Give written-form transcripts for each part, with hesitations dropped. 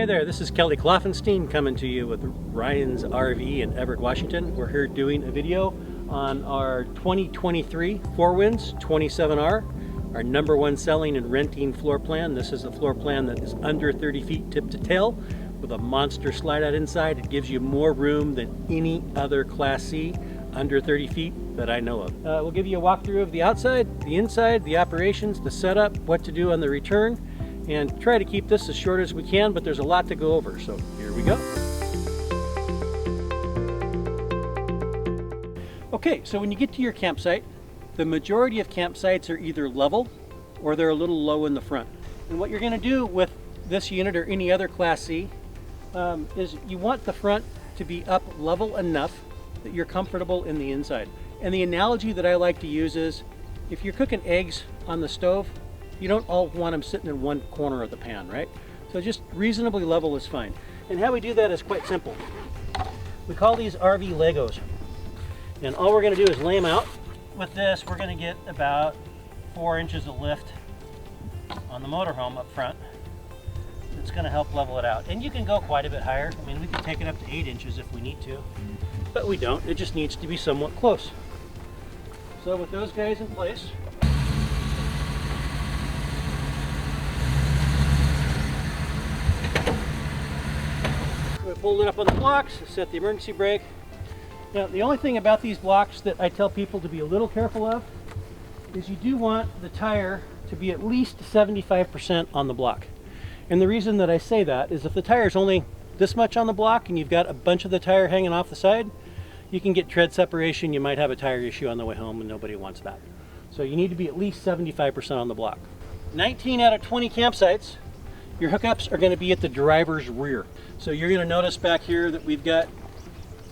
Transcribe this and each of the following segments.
there, this is Kelly Kloffenstein coming to you with Ryan's RV in Everett, Washington. We're here doing a video on our 2023 Four Winds 27R, our #1 selling and renting floor plan. This is a floor plan that is under 30 feet tip to tail with a monster slide out inside. It gives you more room than any other Class C under 30 feet that I know of. We'll give you a walkthrough of the outside, the inside, the operations, the setup, what to do on the return, and try to keep this as short as we can, but there's a lot to go over, so here we go. Okay, so when you get to your campsite, the majority of campsites are either level or they're a little low in the front. And what you're going to do with this unit or any other Class C is you want the front to be up level enough that you're comfortable in the inside. And the analogy that I like to use is if you're cooking eggs on the stove, you don't all want them sitting in one corner of the pan, right? So just reasonably level is fine. And how we do that is quite simple. We call these RV Legos. And all we're going to do is lay them out. With this, we're going to get about 4 inches of lift on the motorhome up front. It's going to help level it out. And you can go quite a bit higher. I mean, we can take it up to 8 inches if we need to, but we don't. It just needs to be somewhat close. So with those guys in place, we pulled it up on the blocks, set the emergency brake. Now, the only thing about these blocks that I tell people to be a little careful of is you do want the tire to be at least 75% on the block. And the reason that I say that is if the tire is only this much on the block and you've got a bunch of the tire hanging off the side, you can get tread separation. You might have a tire issue on the way home and nobody wants that. So you need to be at least 75% on the block. 19 out of 20 campsites, your hookups are going to be at the driver's rear. So you're going to notice back here that we've got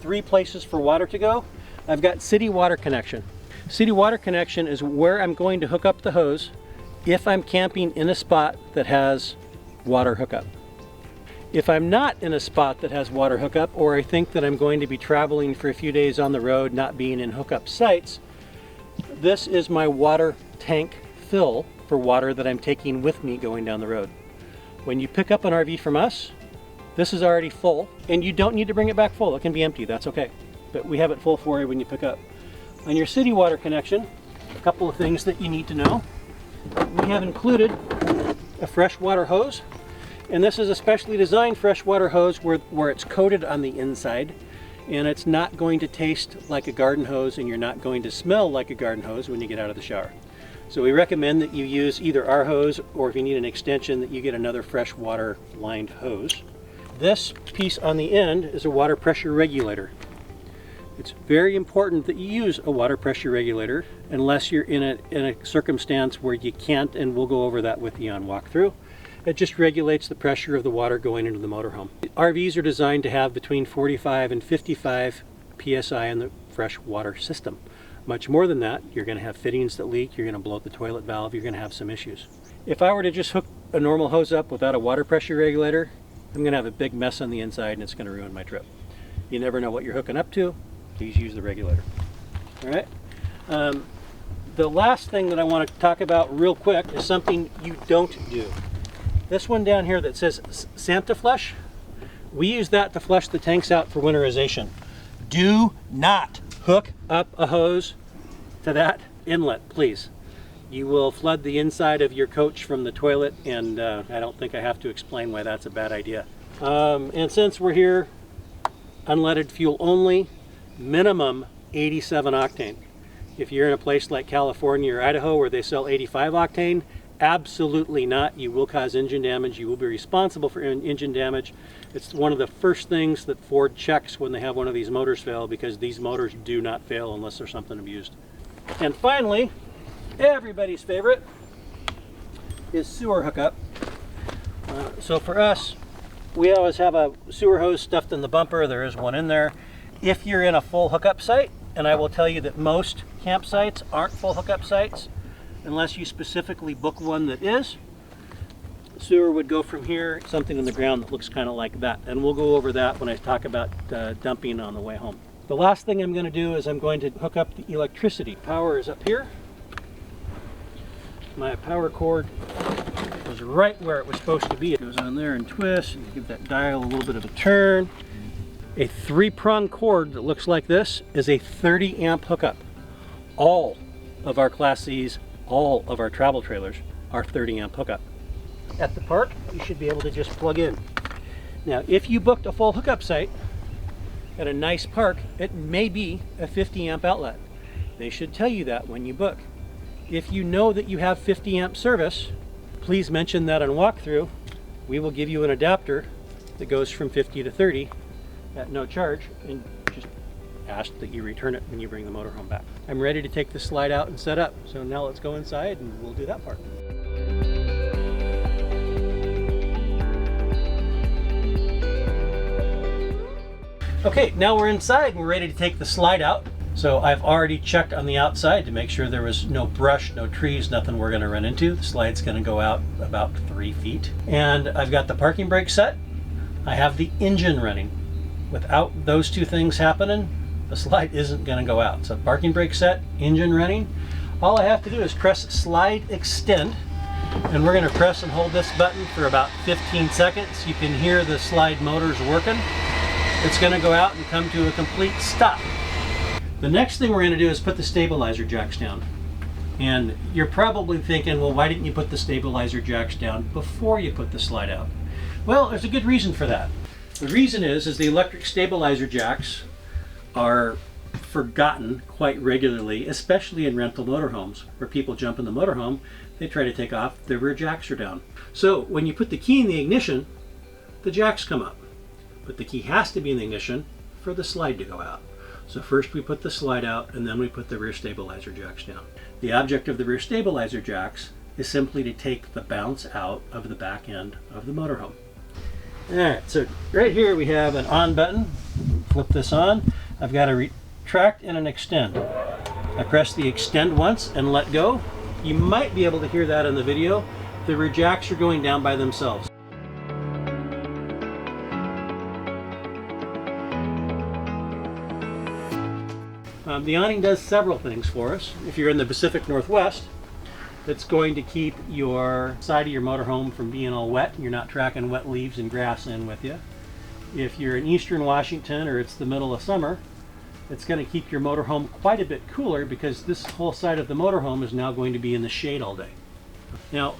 3 places for water to go. I've got city water connection. City water connection is where I'm going to hook up the hose if I'm camping in a spot that has water hookup. If I'm not in a spot that has water hookup, or I think that I'm going to be traveling for a few days on the road, not being in hookup sites, this is my water tank fill for water that I'm taking with me going down the road. When you pick up an RV from us, this is already full, and you don't need to bring it back full. It can be empty, that's okay. But we have it full for you when you pick up. On your city water connection, a couple of things that you need to know. We have included a freshwater hose, and this is a specially designed freshwater hose where it's coated on the inside, and it's not going to taste like a garden hose, and you're not going to smell like a garden hose when you get out of the shower. So we recommend that you use either our hose, or if you need an extension, that you get another freshwater lined hose. This piece on the end is a water pressure regulator. It's very important that you use a water pressure regulator unless you're in a circumstance where you can't, and we'll go over that with you on walkthrough. It just regulates the pressure of the water going into the motorhome. RVs are designed to have between 45 and 55 psi in the fresh water system. Much more than that, you're going to have fittings that leak, you're going to bloat the toilet valve, you're going to have some issues. If I were to just hook a normal hose up without a water pressure regulator, I'm going to have a big mess on the inside and it's going to ruin my trip. You never know what you're hooking up to. Please use the regulator. All right. The last thing that I want to talk about real quick is something you don't do. This one down here that says Santa Flush, we use that to flush the tanks out for winterization. Do not hook up a hose to that inlet, please. You will flood the inside of your coach from the toilet, and I don't think I have to explain why that's a bad idea. And since we're here, unleaded fuel only, minimum 87 octane. If you're in a place like California or Idaho where they sell 85 octane, absolutely not. You will cause engine damage. You will be responsible for engine damage. It's one of the first things that Ford checks when they have one of these motors fail, because these motors do not fail unless there's something abused. And finally, everybody's favorite is sewer hookup. So for us, we always have a sewer hose stuffed in the bumper. There is one in there. If you're in a full hookup site, and I will tell you that most campsites aren't full hookup sites unless you specifically book one that is, sewer would go from here, something in the ground that looks kind of like that. And we'll go over that when I talk about dumping on the way home. The last thing I'm going to do is I'm going to hook up the electricity. Power is up here. My power cord was was right where it was supposed to be. It goes on there and twists, and give that dial a little bit of a turn. A 3-prong cord that looks like this is a 30 amp hookup. All of our Class C's, all of our travel trailers are 30 amp hookup. At the park, you should be able to just plug in. Now, if you booked a full hookup site at a nice park, it may be a 50 amp outlet. They should tell you that when you book. If you know that you have 50 amp service, please mention that on walkthrough. We will give you an adapter that goes from 50 to 30 at no charge, and just ask that you return it when you bring the motorhome back. I'm ready to take the slide out and set up. So now let's go inside and we'll do that part. Okay, now we're inside and we're ready to take the slide out. So I've already checked on the outside to make sure there was no brush, no trees, nothing we're gonna run into. The slide's gonna go out about 3 feet. And I've got the parking brake set. I have the engine running. Without those two things happening, the slide isn't gonna go out. So parking brake set, engine running. All I have to do is press slide extend, and we're gonna press and hold this button for about 15 seconds. You can hear the slide motors working. It's gonna go out and come to a complete stop. The next thing we're gonna do is put the stabilizer jacks down. And you're probably thinking, well, why didn't you put the stabilizer jacks down before you put the slide out? Well, there's a good reason for that. The reason is the electric stabilizer jacks are forgotten quite regularly, especially in rental motorhomes, where people jump in the motorhome, they try to take off, the rear jacks are down. So when you put the key in the ignition, the jacks come up. But the key has to be in the ignition for the slide to go out. So first we put the slide out, and then we put the rear stabilizer jacks down. The object of the rear stabilizer jacks is simply to take the bounce out of the back end of the motorhome. Alright, so right here we have an on button. Flip this on. I've got a retract and an extend. I press the extend once and let go. You might be able to hear that in the video. The rear jacks are going down by themselves. The awning does several things for us. If you're in the Pacific Northwest, it's going to keep your side of your motorhome from being all wet. You're not tracking wet leaves and grass in with you. If you're in Eastern Washington or it's the middle of summer, it's going to keep your motorhome quite a bit cooler because this whole side of the motorhome is now going to be in the shade all day. Now,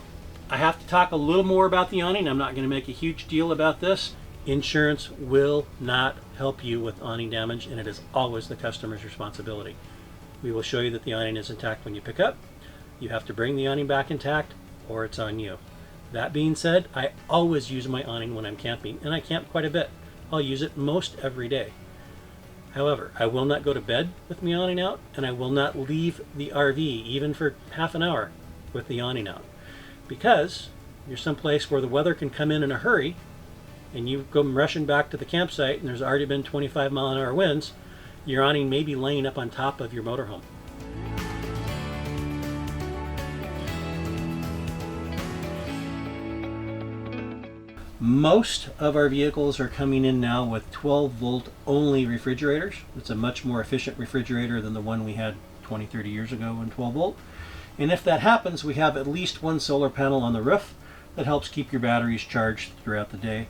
I have to talk a little more about the awning. I'm not going to make a huge deal about this. Insurance will not help you with awning damage, and it is always the customer's responsibility. We will show you that the awning is intact when you pick up. You have to bring the awning back intact, or it's on you. That being said, I always use my awning when I'm camping, and I camp quite a bit. I'll use it most every day. However, I will not go to bed with my awning out, and I will not leave the RV even for half an hour with the awning out. Because you're someplace where the weather can come in a hurry, and you go rushing back to the campsite and there's already been 25-mile-an-hour winds, your awning may be laying up on top of your motorhome. Most of our vehicles are coming in now with 12-volt only refrigerators. It's a much more efficient refrigerator than the one we had 20, 30 years ago in 12-volt. And if that happens, we have at least one solar panel on the roof that helps keep your batteries charged throughout the day.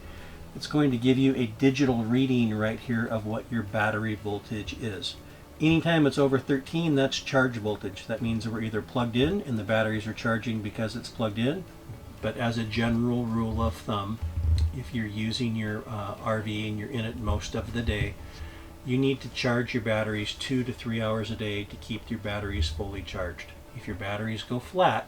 It's going to give you a digital reading right here of what your battery voltage is. Anytime it's over 13, that's charge voltage. That means we're either plugged in and the batteries are charging because it's plugged in. But as a general rule of thumb, if you're using your RV and you're in it most of the day, you need to charge your batteries 2 to 3 hours a day to keep your batteries fully charged. If your batteries go flat,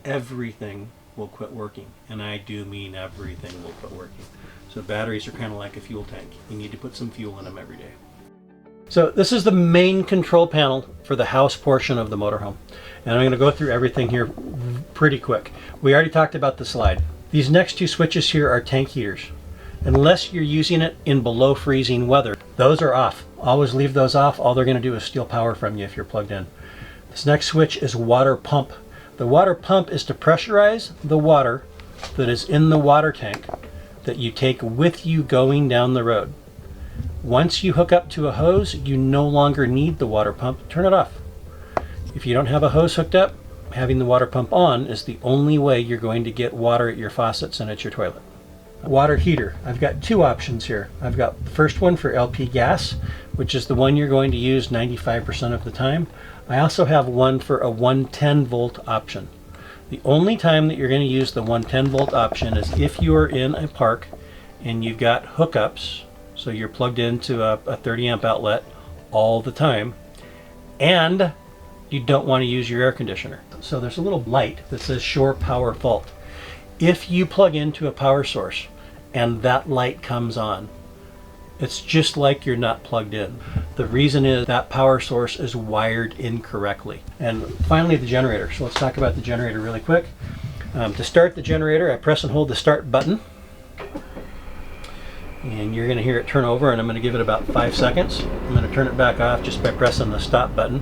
everything will quit working. And I do mean everything will quit working. So batteries are kind of like a fuel tank. You need to put some fuel in them every day. So this is the main control panel for the house portion of the motorhome. And I'm going to go through everything here pretty quick. We already talked about the slide. These next two switches here are tank heaters. Unless you're using it in below freezing weather, those are off. Always leave those off. All they're going to do is steal power from you if you're plugged in. This next switch is water pump. The water pump is to pressurize the water that is in the water tank that you take with you going down the road. Once you hook up to a hose, you no longer need the water pump. Turn it off. If you don't have a hose hooked up, having the water pump on is the only way you're going to get water at your faucets and at your toilet. Water heater. I've got two options here. I've got the first one for LP gas, which is the one you're going to use 95% of the time. I also have one for a 110 volt option. The only time that you're going to use the 110 volt option is if you are in a park and you've got hookups, so you're plugged into a 30 amp outlet all the time, and you don't want to use your air conditioner. So there's a little light that says shore power fault. If you plug into a power source and that light comes on, it's just like you're not plugged in. The reason is that power source is wired incorrectly. And finally, the generator. So let's talk about the generator really quick. To start the generator, I press and hold the start button. And you're going to hear it turn over, and I'm going to give it about 5 seconds. I'm going to turn it back off just by pressing the stop button.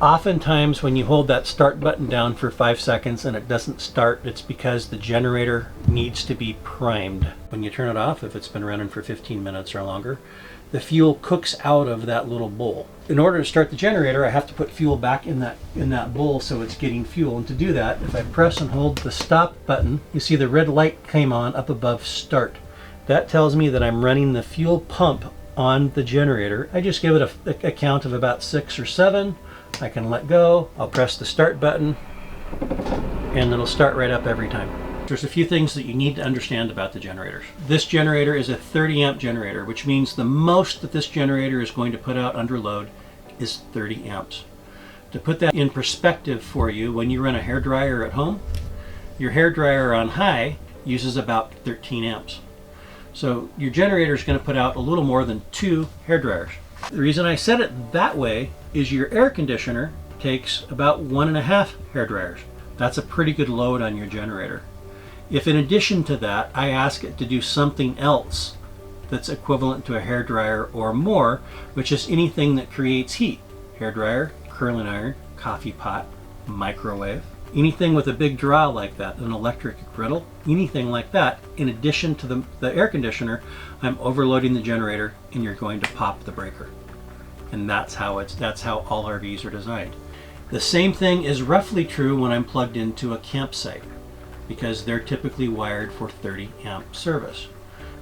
Oftentimes when you hold that start button down for 5 seconds and it doesn't start, it's because the generator needs to be primed. When you turn it off, if it's been running for 15 minutes or longer, the fuel cooks out of that little bowl. In order to start the generator, I have to put fuel back in that bowl so it's getting fuel. And to do that, if I press and hold the stop button, you see the red light came on up above start. That tells me that I'm running the fuel pump on the generator. I just give it a count of about 6 or 7. I can let go, I'll press the start button, and it'll start right up every time. There's a few things that you need to understand about the generators. This generator is a 30 amp generator, which means the most that this generator is going to put out under load is 30 amps. To put that in perspective for you, when you run a hairdryer at home, your hairdryer on high uses about 13 amps. So your generator is going to put out a little more than 2 hairdryers. The reason I said it that way is your air conditioner takes about 1.5 hairdryers. That's a pretty good load on your generator. If in addition to that, I ask it to do something else that's equivalent to a hairdryer or more, which is anything that creates heat. Hairdryer, curling iron, coffee pot, microwave, anything with a big draw like that, an electric griddle, anything like that, in addition to the air conditioner, I'm overloading the generator and you're going to pop the breaker. And that's how all RVs are designed. The same thing is roughly true when I'm plugged into a campsite, because they're typically wired for 30 amp service.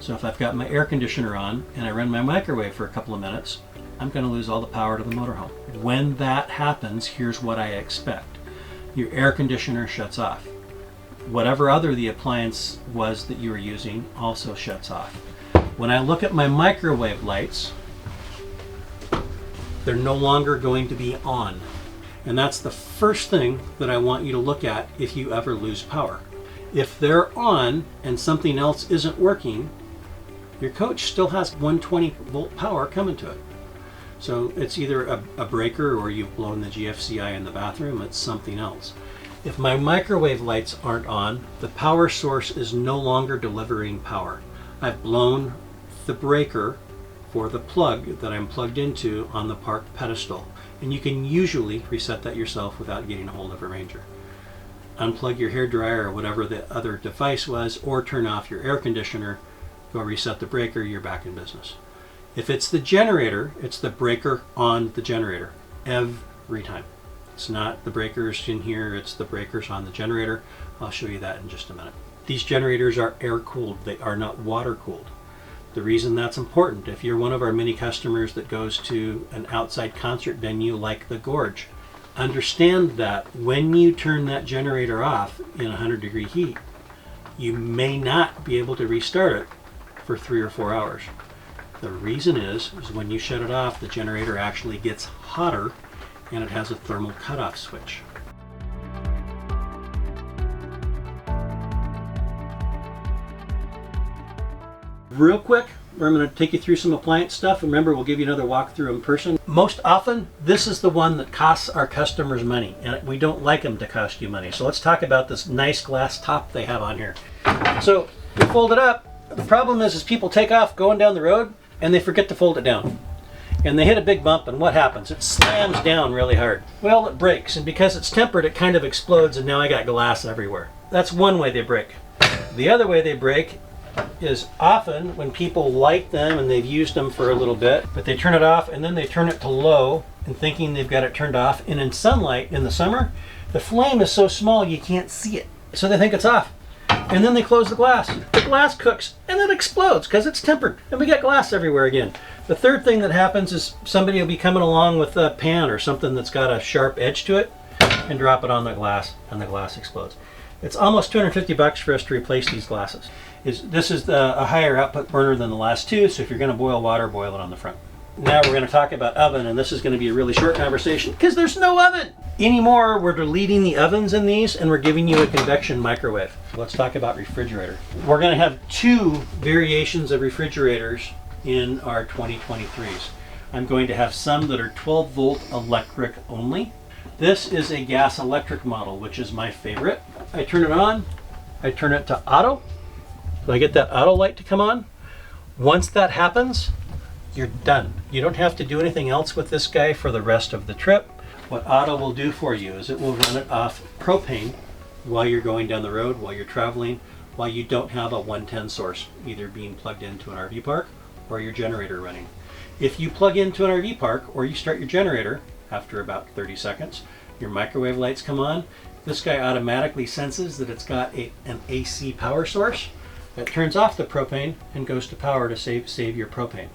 So if I've got my air conditioner on and I run my microwave for a couple of minutes, I'm going to lose all the power to the motorhome. When that happens, here's what I expect. Your air conditioner shuts off. Whatever other the appliance was that you were using also shuts off. When I look at my microwave lights, they're no longer going to be on. And that's the first thing that I want you to look at if you ever lose power. If they're on and something else isn't working, your coach still has 120 volt power coming to it. So it's either a breaker or you've blown the GFCI in the bathroom, it's something else. If my microwave lights aren't on, the power source is no longer delivering power. I've blown the breaker for the plug that I'm plugged into on the park pedestal. And you can usually reset that yourself without getting a hold of a ranger. Unplug your hairdryer or whatever the other device was, or turn off your air conditioner, go reset the breaker, you're back in business. If it's the generator, it's the breaker on the generator every time. It's not the breakers in here, it's the breakers on the generator. I'll show you that in just a minute. These generators are air cooled, they are not water cooled. The reason that's important, if you're one of our many customers that goes to an outside concert venue like the Gorge, understand that when you turn that generator off in 100-degree heat, you may not be able to restart it for 3 or 4 hours. The reason is when you shut it off, the generator actually gets hotter and it has a thermal cutoff switch. Real quick, I'm going to take you through some appliance stuff. Remember, we'll give you another walkthrough in person. Most often, this is the one that costs our customers money, and we don't like them to cost you money. So let's talk about this nice glass top they have on here. So you fold it up. The problem is people take off going down the road and they forget to fold it down. And they hit a big bump, and what happens? It slams down really hard. Well, it breaks, and because it's tempered, it kind of explodes, and now I got glass everywhere. That's one way they break. The other way they break is often when people light them and they've used them for a little bit, but they turn it off and then they turn it to low and thinking they've got it turned off. And in sunlight in the summer, the flame is so small you can't see it. So they think it's off. And then they close the glass. The glass cooks and it explodes because it's tempered. And we get glass everywhere again. The third thing that happens is somebody will be coming along with a pan or something that's got a sharp edge to it and drop it on the glass, and the glass explodes. It's almost $250 for us to replace these glasses. This is a higher output burner than the last two, so if you're going to boil water, boil it on the front. Now we're going to talk about oven, and this is going to be a really short conversation because there's no oven anymore. We're deleting the ovens in these, and we're giving you a convection microwave. Let's talk about refrigerator. We're going to have two variations of refrigerators in our 2023s. I'm going to have some that are 12 volt electric only. This is a gas electric model, which is my favorite. I turn it on, I turn it to auto, so I get that auto light to come on. Once that happens, you're done. You don't have to do anything else with this guy for the rest of the trip. What auto will do for you is it will run it off propane while you're going down the road, while you're traveling, while you don't have a 110 source, either being plugged into an RV park or your generator running. If you plug into an RV park or you start your generator, after about 30 seconds, your microwave lights come on. This guy automatically senses that it's got an AC power source that turns off the propane and goes to power to save your propane.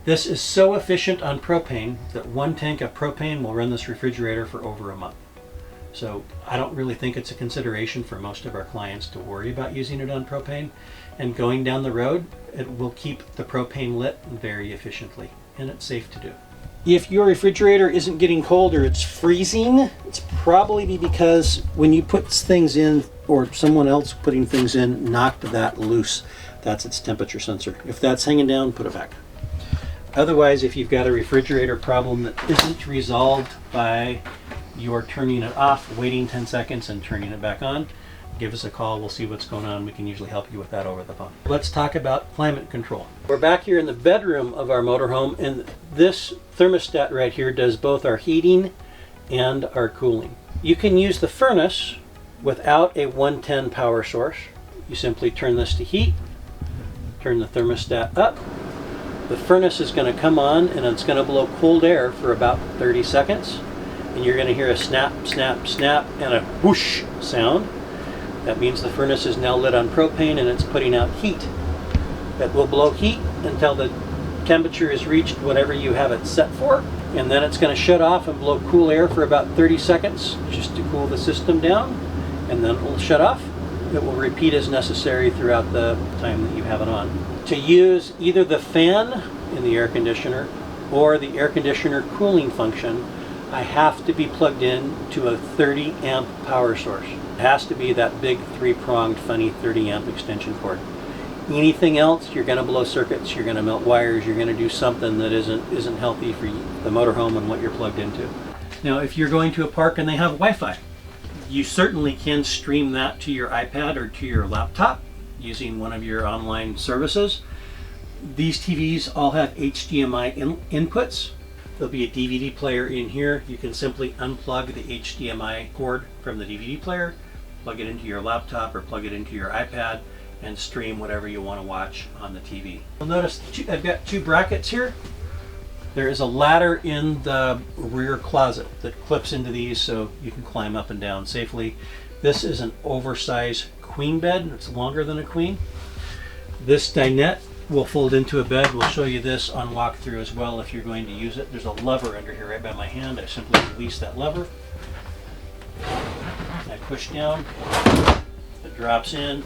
This is so efficient on propane that one tank of propane will run this refrigerator for over a month. So I don't really think it's a consideration for most of our clients to worry about using it on propane. And going down the road, it will keep the propane lit very efficiently, and it's safe to do. If your refrigerator isn't getting cold or it's freezing, it's probably because when you put things in or someone else putting things in knocked that loose. That's its temperature sensor. If that's hanging down, put it back. Otherwise, if you've got a refrigerator problem that isn't resolved by your turning it off, waiting 10 seconds and turning it back on, give us a call. We'll see what's going on. We can usually help you with that over the phone. Let's talk about climate control. We're back here in the bedroom of our motorhome, and this thermostat right here does both our heating and our cooling. You can use the furnace without a 110 power source. You simply turn this to heat, turn the thermostat up. The furnace is going to come on and it's going to blow cold air for about 30 seconds. And you're going to hear a snap, snap, snap, and a whoosh sound. That means the furnace is now lit on propane and it's putting out heat. That will blow heat until the temperature is reached whatever you have it set for. And then it's going to shut off and blow cool air for about 30 seconds just to cool the system down. And then it will shut off. It will repeat as necessary throughout the time that you have it on. To use either the fan in the air conditioner or the air conditioner cooling function, I have to be plugged in to a 30 amp power source. It has to be that big 3-pronged funny 30 amp extension cord. Anything else, you're going to blow circuits, you're going to melt wires, you're going to do something that isn't healthy for the motorhome and what you're plugged into. Now, if you're going to a park and they have Wi-Fi, you certainly can stream that to your iPad or to your laptop using one of your online services. These TVs all have HDMI inputs. There'll be a DVD player in here. You can simply unplug the HDMI cord from the DVD player, plug it into your laptop or plug it into your iPad, and stream whatever you want to watch on the TV. You'll notice I've got two brackets here. There is a ladder in the rear closet that clips into these so you can climb up and down safely. This is an oversized queen bed. It's longer than a queen. This dinette will fold into a bed. We'll show you this on walkthrough as well if you're going to use it. There's a lever under here right by my hand. I simply release that lever. I push down. It drops in.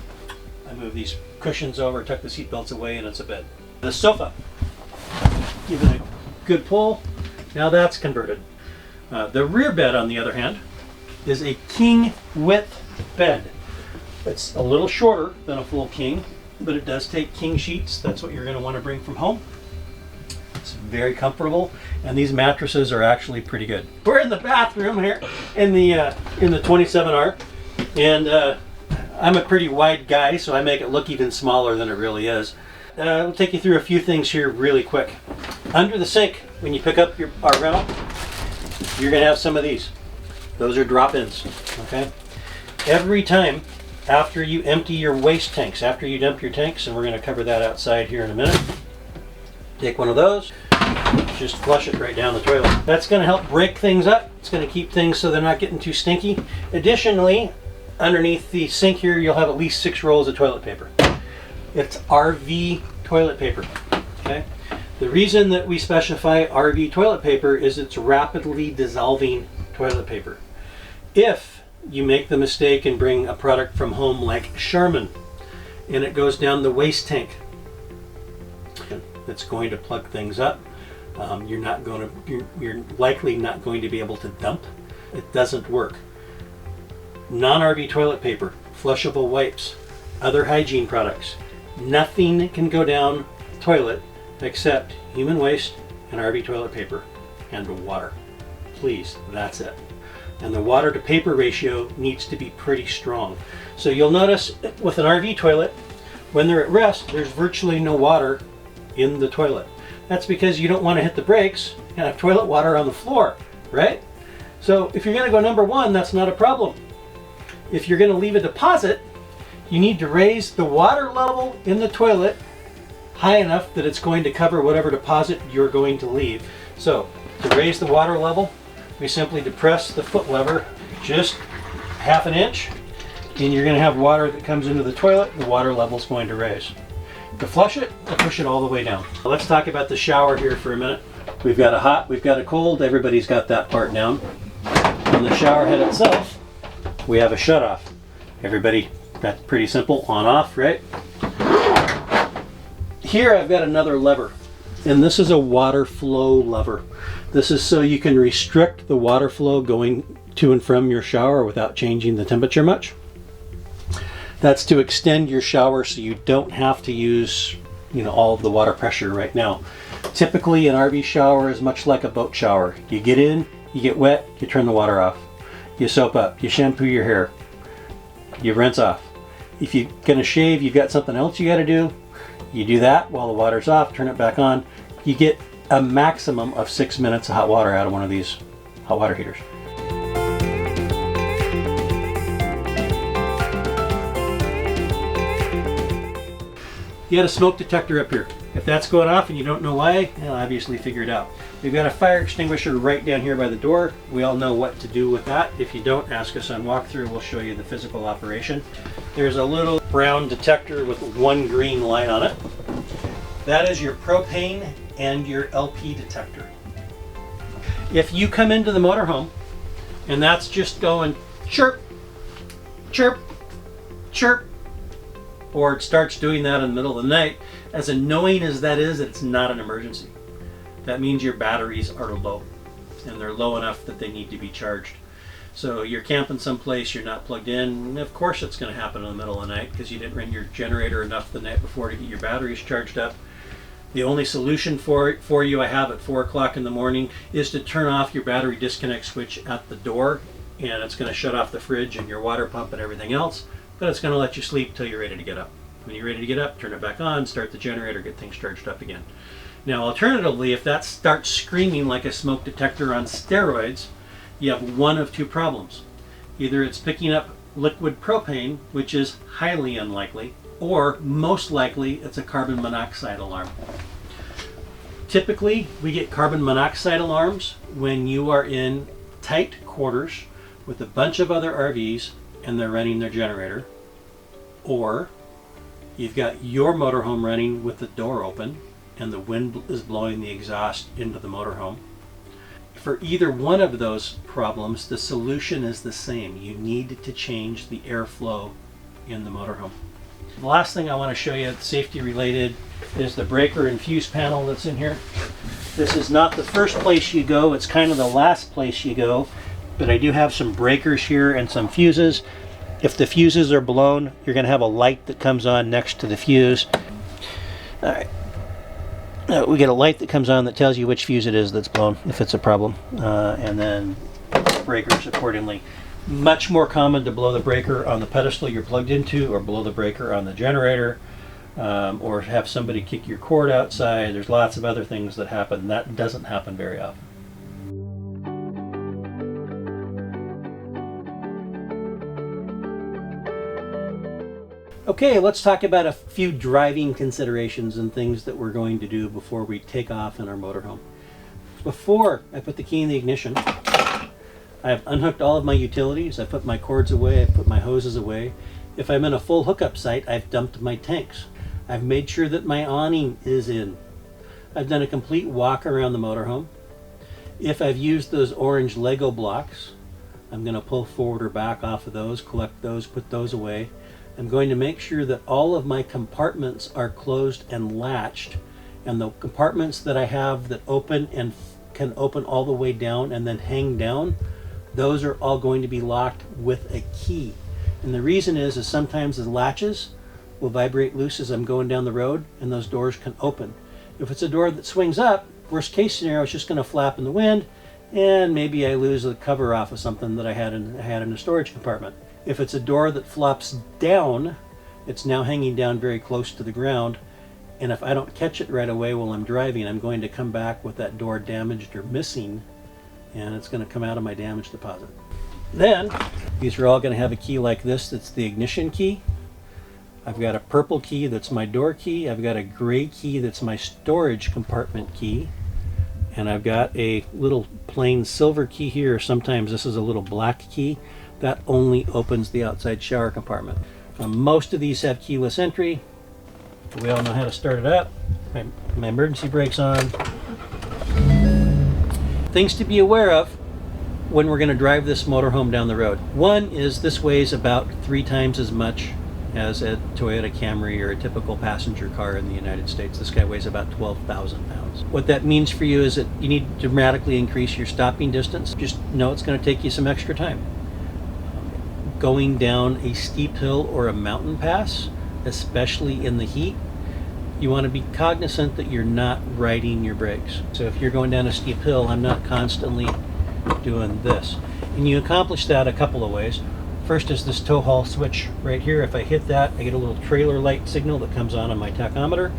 I move these cushions over, tuck the seat belts away, and it's a bed. The sofa. Give it a good pull. Now that's converted. The rear bed, on the other hand, is a king width bed. It's a little shorter than a full king, but it does take king sheets. That's what you're going to want to bring from home. It's very comfortable, and these mattresses are actually pretty good. We're in the bathroom here in the 27R, and I'm a pretty wide guy, so I make it look even smaller than it really is. I'll take you through a few things here really quick. Under the sink, when you pick up our rental, you're going to have some of these. Those are drop-ins, okay? Every time after you empty your waste tanks, after you dump your tanks, and we're going to cover that outside here in a minute, take one of those, just flush it right down the toilet. That's going to help break things up. It's going to keep things so they're not getting too stinky. Additionally, underneath the sink here, you'll have at least 6 rolls of toilet paper. It's RV toilet paper, okay? The reason that we specify RV toilet paper is it's rapidly dissolving toilet paper. If you make the mistake and bring a product from home like Charmin and it goes down the waste tank, it's going to plug things up. You're likely not going to be able to dump. It doesn't work. Non-RV toilet paper, flushable wipes, other hygiene products, nothing can go down the toilet except human waste and RV toilet paper and water. Please, that's it. And the water to paper ratio needs to be pretty strong. So you'll notice with an RV toilet, when they're at rest, there's virtually no water in the toilet. That's because you don't want to hit the brakes and have toilet water on the floor, right? So if you're going to go number 1, that's not a problem. If you're going to leave a deposit, you need to raise the water level in the toilet high enough that it's going to cover whatever deposit you're going to leave. So to raise the water level, we simply depress the foot lever just half an inch, and you're going to have water that comes into the toilet. The water level is going to raise. To flush it, I push it all the way down. Let's talk about the shower here for a minute. We've got a hot, we've got a cold. Everybody's got that part down. On the shower head itself, we have a shut-off. Everybody, that's pretty simple, on-off, right? Here I've got another lever, and this is a water flow lever. This is so you can restrict the water flow going to and from your shower without changing the temperature much. That's to extend your shower so you don't have to use, all of the water pressure right now. Typically an RV shower is much like a boat shower. You get in, you get wet, you turn the water off. You soap up, you shampoo your hair, you rinse off. If you're gonna shave, you've got something else you gotta do, you do that while the water's off, turn it back on. You get a maximum of 6 minutes of hot water out of one of these hot water heaters. You got a smoke detector up here. If that's going off and you don't know why, you'll obviously figure it out. We've got a fire extinguisher right down here by the door. We all know what to do with that. If you don't, ask us on walkthrough. We'll show you the physical operation. There's a little brown detector with one green light on it. That is your propane and your LP detector. If you come into the motorhome and that's just going chirp, chirp, chirp, or it starts doing that in the middle of the night, as annoying as that is, it's not an emergency. That means your batteries are low, and they're low enough that they need to be charged. So you're camping someplace, you're not plugged in, of course it's going to happen in the middle of the night because you didn't run your generator enough the night before to get your batteries charged up. The only solution for you I have at 4 o'clock in the morning is to turn off your battery disconnect switch at the door, and it's going to shut off the fridge and your water pump and everything else, but it's going to let you sleep till you're ready to get up. When you're ready to get up, turn it back on, start the generator, get things charged up again. Now alternatively, if that starts screaming like a smoke detector on steroids, you have one of two problems. Either it's picking up liquid propane, which is highly unlikely, or most likely it's a carbon monoxide alarm. Typically, we get carbon monoxide alarms when you are in tight quarters with a bunch of other RVs and they're running their generator, or you've got your motorhome running with the door open and the wind is blowing the exhaust into the motorhome. For either one of those problems, the solution is the same. You need to change the airflow in the motorhome. The last thing I want to show you, safety related, is the breaker and fuse panel that's in here. This is not the first place you go, it's kind of the last place you go, but I do have some breakers here and some fuses. If the fuses are blown, you're going to have a light that comes on next to the fuse. All right. We get a light that comes on that tells you which fuse it is that's blown if it's a problem, and then breakers accordingly. Much more common to blow the breaker on the pedestal you're plugged into, or blow the breaker on the generator, or have somebody kick your cord outside. There's lots of other things that happen. That doesn't happen very often. Okay, let's talk about a few driving considerations and things that we're going to do before we take off in our motorhome. Before I put the key in the ignition, I've unhooked all of my utilities, I've put my cords away, I've put my hoses away. If I'm in a full hookup site, I've dumped my tanks. I've made sure that my awning is in. I've done a complete walk around the motorhome. If I've used those orange Lego blocks, I'm going to pull forward or back off of those, collect those, put those away. I'm going to make sure that all of my compartments are closed and latched, and the compartments that I have that open and can open all the way down and then hang down, those are all going to be locked with a key. And the reason is sometimes the latches will vibrate loose as I'm going down the road and those doors can open. If it's a door that swings up, worst case scenario, it's just going to flap in the wind and maybe I lose the cover off of something that I had in a storage compartment. If it's a door that flops down, it's now hanging down very close to the ground, and if I don't catch it right away while I'm driving, I'm going to come back with that door damaged or missing, and it's going to come out of my damage deposit. Then, these are all going to have a key like this that's the ignition key. I've got a purple key that's my door key. I've got a gray key that's my storage compartment key. And I've got a little plain silver key here. Sometimes this is a little black key. That only opens the outside shower compartment. Most of these have keyless entry. We all know how to start it up. My emergency brake's on. Things to be aware of when we're going to drive this motorhome down the road. One is this weighs about 3 times as much as a Toyota Camry or a typical passenger car in the United States. This guy weighs about 12,000 pounds. What that means for you is that you need to dramatically increase your stopping distance. Just know it's going to take you some extra time. Going down a steep hill or a mountain pass, especially in the heat, you want to be cognizant that you're not riding your brakes. So if you're going down a steep hill, I'm not constantly doing this. And you accomplish that a couple of ways. First is this tow haul switch right here. If I hit that, I get a little trailer light signal that comes on my tachometer.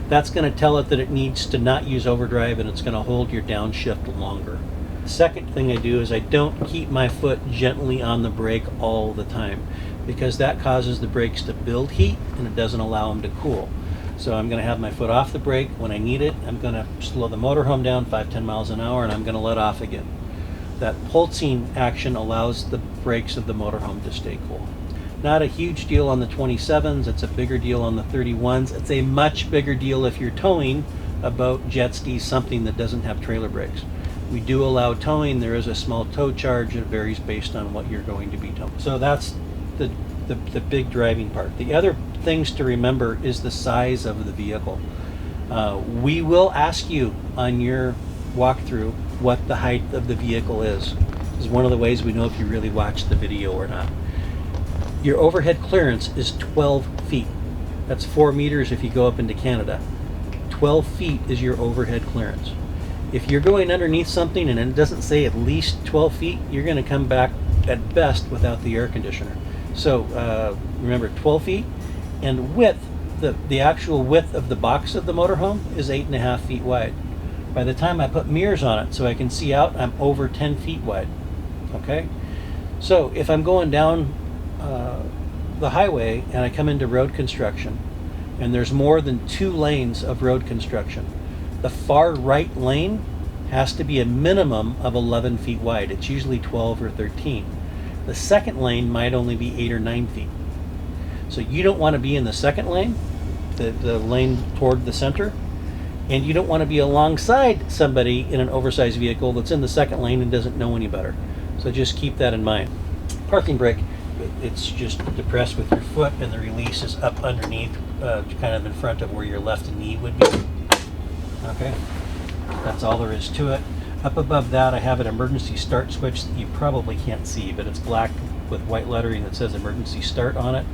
That's going to tell it that it needs to not use overdrive, and it's going to hold your downshift longer. The second thing I do is I don't keep my foot gently on the brake all the time, because that causes the brakes to build heat and it doesn't allow them to cool. So I'm going to have my foot off the brake when I need it. I'm going to slow the motorhome down 5-10 miles an hour, and I'm going to let off again. That pulsing action allows the brakes of the motorhome to stay cool. Not a huge deal on the 27s, it's a bigger deal on the 31s. It's a much bigger deal if you're towing a boat, jet ski, something that doesn't have trailer brakes. We do allow towing. There is a small tow charge. It varies based on what you're going to be towing. So that's the big driving part. The other things to remember is the size of the vehicle. We will ask you on your walkthrough what the height of the vehicle is. This is one of the ways we know if you really watched the video or not. Your overhead clearance is 12 feet. That's 4 meters if you go up into Canada. 12 feet is your overhead clearance. If you're going underneath something and it doesn't say at least 12 feet, you're going to come back at best without the air conditioner. So remember, 12 feet, and width, the actual width of the box of the motorhome is 8.5 feet wide. By the time I put mirrors on it so I can see out, I'm over 10 feet wide. Okay? So if I'm going down the highway and I come into road construction and there's more than 2 lanes of road construction, the far right lane has to be a minimum of 11 feet wide. It's usually 12 or 13. The second lane might only be 8 or 9 feet. So you don't want to be in the second lane, the lane toward the center, and you don't want to be alongside somebody in an oversized vehicle that's in the second lane and doesn't know any better. So just keep that in mind. Parking brake, it's just depressed with your foot, and the release is up underneath, kind of in front of where your left knee would be. Okay, that's all there is to it. Up above that, I have an emergency start switch that you probably can't see, but it's black with white lettering that says emergency start on it.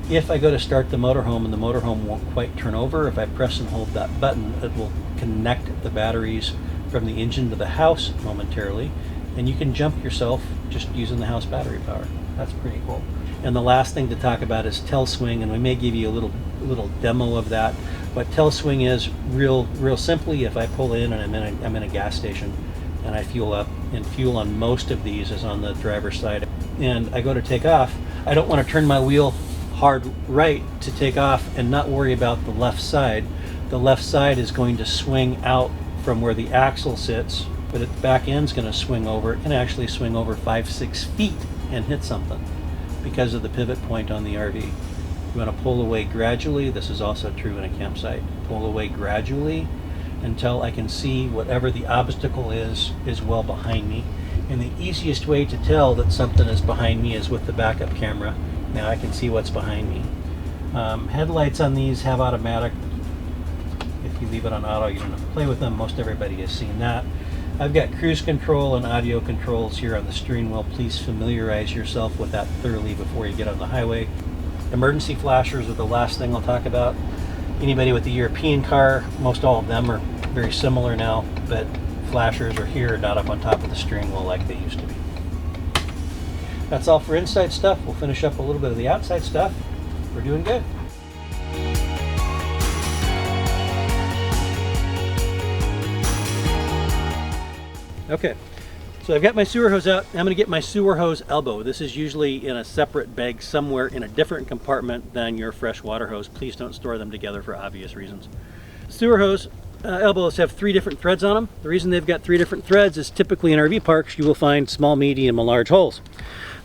If I go to start the motorhome and the motorhome won't quite turn over, if I press and hold that button, it will connect the batteries from the engine to the house momentarily, and you can jump yourself just using the house battery power. That's pretty cool. And the last thing to talk about is tail swing, and we may give you a little demo of that. What tail swing is, real simply, if I pull in and I'm in a gas station and I fuel up, and fuel on most of these is on the driver's side, and I go to take off, I don't want to turn my wheel hard right to take off and not worry about the left side. The left side is going to swing out from where the axle sits but the back end's going to swing over and actually swing over 5-6 feet and hit something because of the pivot point on the RV. You want to pull away gradually. This is also true in a campsite. Pull away gradually until I can see whatever the obstacle is well behind me. And the easiest way to tell that something is behind me is with the backup camera. Now I can see what's behind me. Headlights on these have automatic. If you leave it on auto, you don't have to play with them. Most everybody has seen that. I've got cruise control and audio controls here on the steering wheel. Please familiarize yourself with that thoroughly before you get on the highway. Emergency flashers are the last thing I'll talk about. Anybody with a European car, most all of them are very similar now, but flashers are here, not up on top of the steering wheel like they used to be. That's all for inside stuff. We'll finish up a little bit of the outside stuff. We're doing good. Okay, so I've got my sewer hose out. I'm going to get my sewer hose elbow. This is usually in a separate bag somewhere in a different compartment than your freshwater hose. Please don't store them together for obvious reasons. Sewer hose elbows have 3 different threads on them. The reason they've got 3 different threads is typically in RV parks you will find small, medium, and large holes.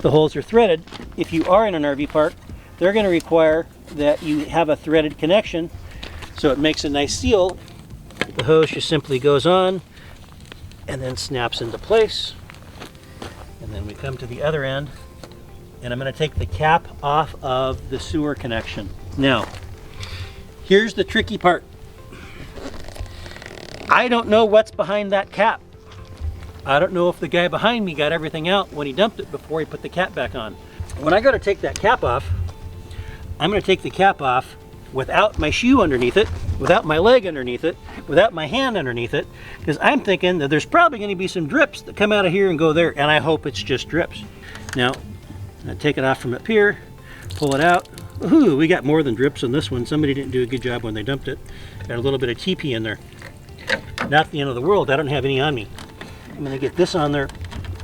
The holes are threaded. If you are in an RV park, they're going to require that you have a threaded connection, so it makes a nice seal. The hose just simply goes on and then snaps into place. And then we come to the other end, and I'm going to take the cap off of the sewer connection. Now, here's the tricky part. I don't know what's behind that cap. I don't know if the guy behind me got everything out when he dumped it before he put the cap back on. When I go to take that cap off, I'm going to take the cap off without my shoe underneath it, without my leg underneath it, without my hand underneath it, because I'm thinking that there's probably going to be some drips that come out of here and go there, and I hope it's just drips. Now, I take it off from up here, pull it out. Ooh, we got more than drips on this one. Somebody didn't do a good job when they dumped it. Got a little bit of TP in there. Not the end of the world. I don't have any on me. I'm going to get this on there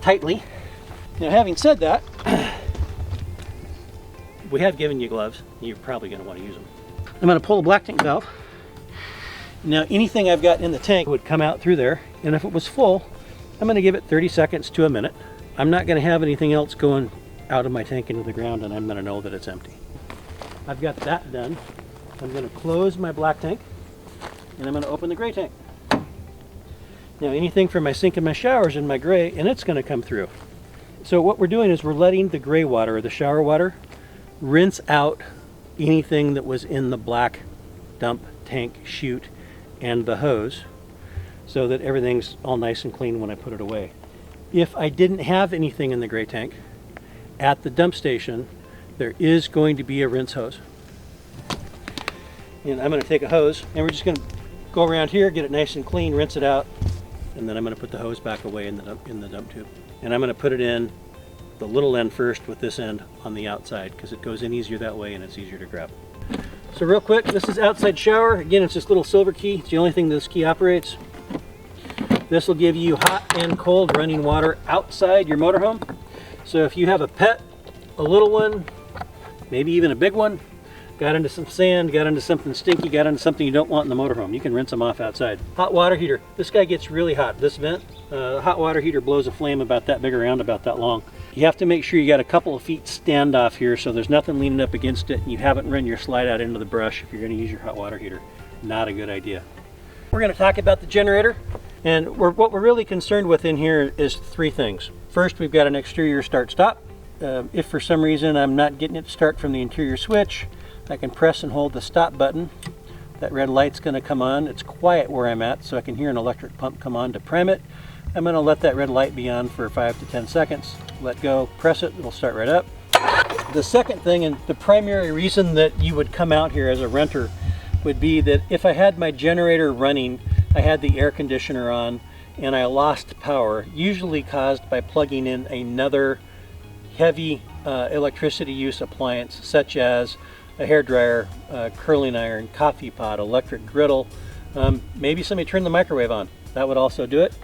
tightly. Now, having said that, we have given you gloves. You're probably going to want to use them. I'm going to pull the black tank valve. Now, anything I've got in the tank would come out through there, and if it was full, I'm going to give it 30 seconds to a minute. I'm not going to have anything else going out of my tank into the ground, and I'm going to know that it's empty. I've got that done. I'm going to close my black tank, and I'm going to open the gray tank. Now, anything from my sink and my showers in my gray, and it's going to come through. So what we're doing is we're letting the gray water, or the shower water, rinse out anything that was in the black dump tank chute and the hose, so that everything's all nice and clean when I put it away. If I didn't have anything in the gray tank, at the dump station, there is going to be a rinse hose. And I'm going to take a hose, and we're just going to go around here, get it nice and clean, rinse it out, and then I'm going to put the hose back away in the dump tube. And I'm going to put it in the little end first with this end on the outside, because it goes in easier that way and it's easier to grab. So real quick, this is outside shower. Again, it's this little silver key. It's the only thing this key operates. This will give you hot and cold running water outside your motorhome. So if you have a pet, a little one, maybe even a big one, got into some sand, got into something stinky, got into something you don't want in the motorhome, you can rinse them off outside. Hot water heater. This guy gets really hot. This vent, hot water heater blows a flame about that big around, about that long. You have to make sure you got a couple of feet standoff here so there's nothing leaning up against it and you haven't run your slide out into the brush if you're going to use your hot water heater. Not a good idea. We're going to talk about the generator, and what we're really concerned with in here is 3 things. First, we've got an exterior start-stop. If for some reason I'm not getting it to start from the interior switch, I can press and hold the stop button. That red light's going to come on. It's quiet where I'm at, so I can hear an electric pump come on to prime it. I'm going to let that red light be on for 5 to 10 seconds. Let go, press it, it'll start right up. The second thing, and the primary reason that you would come out here as a renter, would be that if I had my generator running, I had the air conditioner on, and I lost power, usually caused by plugging in another heavy electricity use appliance, such as a hairdryer, curling iron, coffee pot, electric griddle. Maybe somebody turned the microwave on. That would also do it.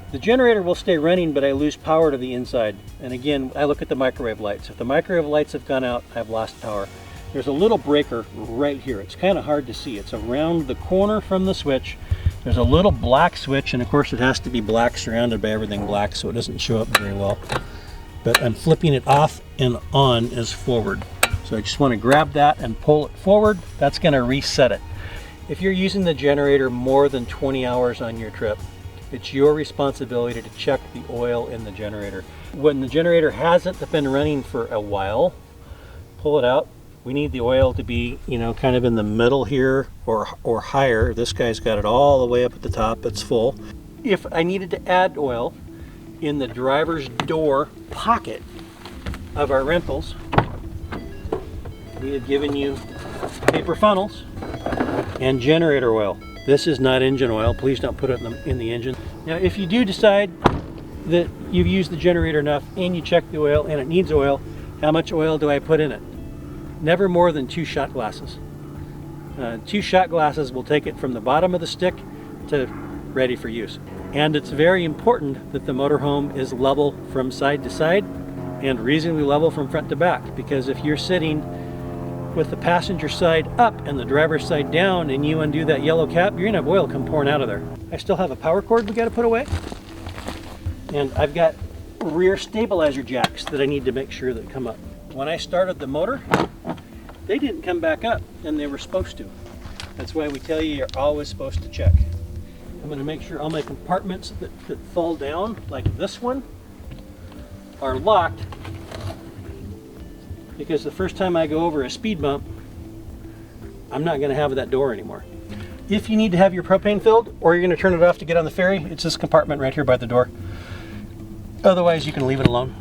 The generator will stay running, but I lose power to the inside. And again, I look at the microwave lights. If the microwave lights have gone out, I've lost power. There's a little breaker right here. It's kind of hard to see. It's around the corner from the switch. There's a little black switch, and of course it has to be black, surrounded by everything black, so it doesn't show up very well. But I'm flipping it off and on as forward. So I just want to grab that and pull it forward. That's going to reset it. If you're using the generator more than 20 hours on your trip, it's your responsibility to check the oil in the generator. When the generator hasn't been running for a while, pull it out. We need the oil to be, you know, kind of in the middle here or higher. This guy's got it all the way up at the top. It's full. If I needed to add oil in the driver's door pocket of our rentals, we have given you paper funnels and generator oil. This is not engine oil. Please don't put it in the engine. Now, if you do decide that you've used the generator enough and you check the oil and it needs oil, how much oil do I put in it? Never more than 2 shot glasses. 2 shot glasses will take it from the bottom of the stick to ready for use. And it's very important that the motorhome is level from side to side and reasonably level from front to back, because if you're sitting with the passenger side up and the driver's side down and you undo that yellow cap, you're gonna have oil come pouring out of there. I still have a power cord we gotta put away, and I've got rear stabilizer jacks that I need to make sure that come up. When I started the motor, they didn't come back up, and they were supposed to. That's why we tell you you're always supposed to check. I'm going to make sure all my compartments that fall down, like this one, are locked, because the first time I go over a speed bump, I'm not going to have that door anymore. If you need to have your propane filled, or you're going to turn it off to get on the ferry, it's this compartment right here by the door. Otherwise, you can leave it alone.